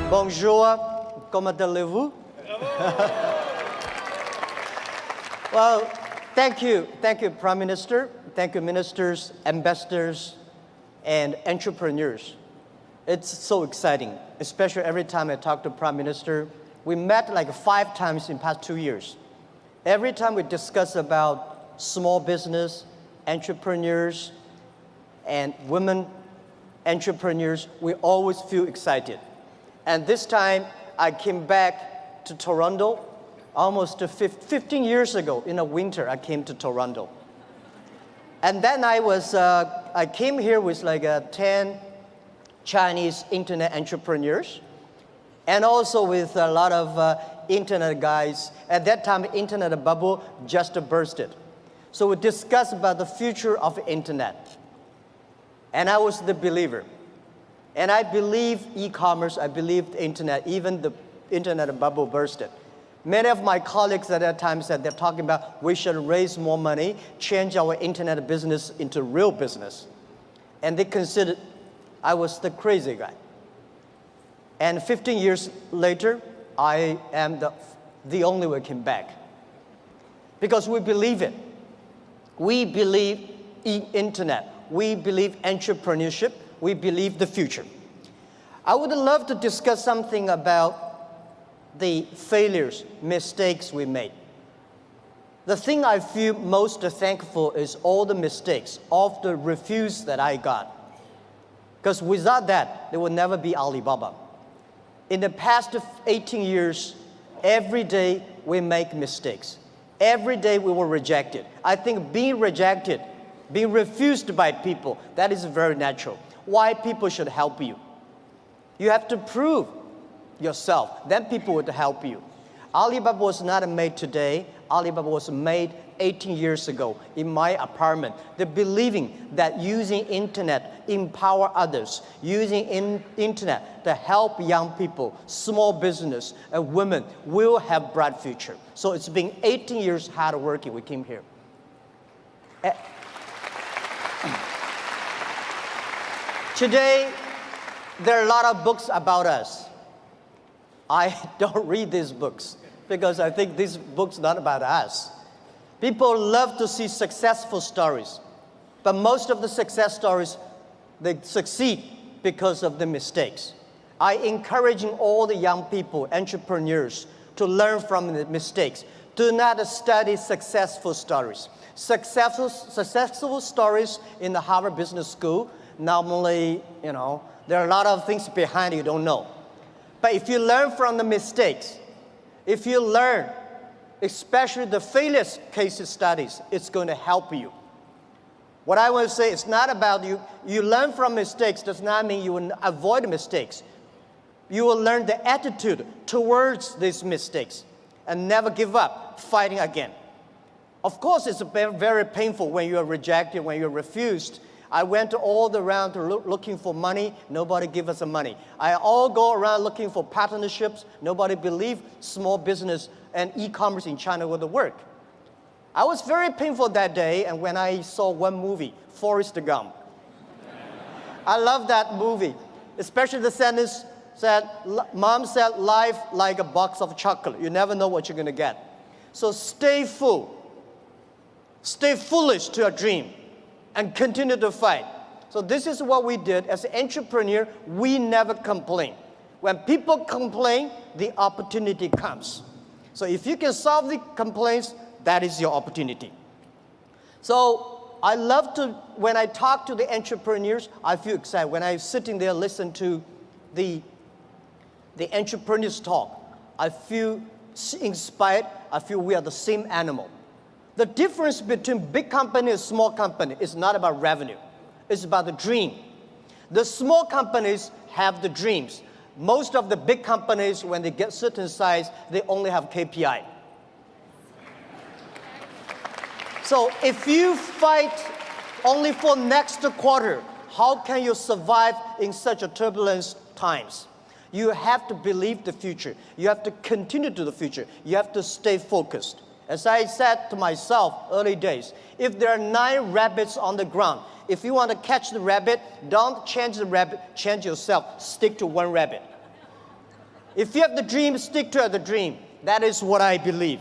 Bonjour, comment allez-vous? Well, thank you, Prime Minister. Thank you, ministers, ambassadors, and entrepreneurs. It's so exciting, especially every time I talk to Prime Minister. We met like 5 times in the past 2 years. Every time we discuss about small business, entrepreneurs, and women entrepreneurs, we always feel excited. And this time, I came back to Toronto almost 15 years ago. In the winter, I came to Toronto. And then I came here with like 10 Chinese internet entrepreneurs, and also with a lot of internet guys. At that time, the internet bubble just bursted. So we discussed about the future of the internet. And I was the believer. And I believe e-commerce, I believe the internet, even the internet bubble bursted. Many of my colleagues at that time said they're talking about we should raise more money, change our internet business into real business. And they considered I was the crazy guy. And 15 years later, I am the only one came back. Because we believe it. We believe in internet. We believe entrepreneurship. We believe the future. I would love to discuss something about the failures, mistakes we made. The thing I feel most thankful is all the mistakes, all the refuse that I got. Because without that, there would never be Alibaba. In the past 18 years, every day we make mistakes. Every day we were rejected. I think being rejected, being refused by people, that is very natural. Why people should help you? You have to prove yourself, then people would help you. Alibaba was not made today. Alibaba was made 18 years ago in my apartment. The believing that using internet empower others, using internet to help young people, small business, and women will have bright future. So it's been 18 years hard working. We came here. Today, there are a lot of books about us. I don't read these books because I think these books are not about us. People love to see successful stories, but most of the success stories, they succeed because of the mistakes. I encouraging all the young people, entrepreneurs, to learn from the mistakes. Do not study successful stories. Successful stories in the Harvard Business School, normally, there are a lot of things behind you don't know. But if you learn from the mistakes, if you learn, especially the failure case studies, it's going to help you. What I want to say is not about you. You learn from mistakes does not mean you will avoid mistakes. You will learn the attitude towards these mistakes and never give up, fighting again. Of course, it's very painful when you are rejected, when you're refused. I went all around looking for money. Nobody give us the money. I all go around looking for partnerships. Nobody believed small business and e-commerce in China would work. I was very painful that day, and when I saw one movie, Forrest Gump. I love that movie, especially the sentence said, Mom said, life like a box of chocolate. You never know what you're going to get. So stay full. Stay foolish to your dream. And continue to fight. So this is what we did. As an entrepreneur, we never complain. When people complain, the opportunity comes. So if you can solve the complaints, that is your opportunity. So I love to, when I talk to the entrepreneurs, I feel excited. When I'm sitting there, listen to the entrepreneurs talk, I feel inspired. I feel we are the same animal. The difference between big company and small company is not about revenue. It's about the dream. The small companies have the dreams. Most of the big companies, when they get certain size, they only have KPI. So if you fight only for next quarter, how can you survive in such a turbulent times? You have to believe the future. You have to continue to the future. You have to stay focused. As I said to myself early days, if there are 9 rabbits on the ground, if you want to catch the rabbit, don't change the rabbit, change yourself. Stick to one rabbit. If you have the dream, stick to the dream. That is what I believe.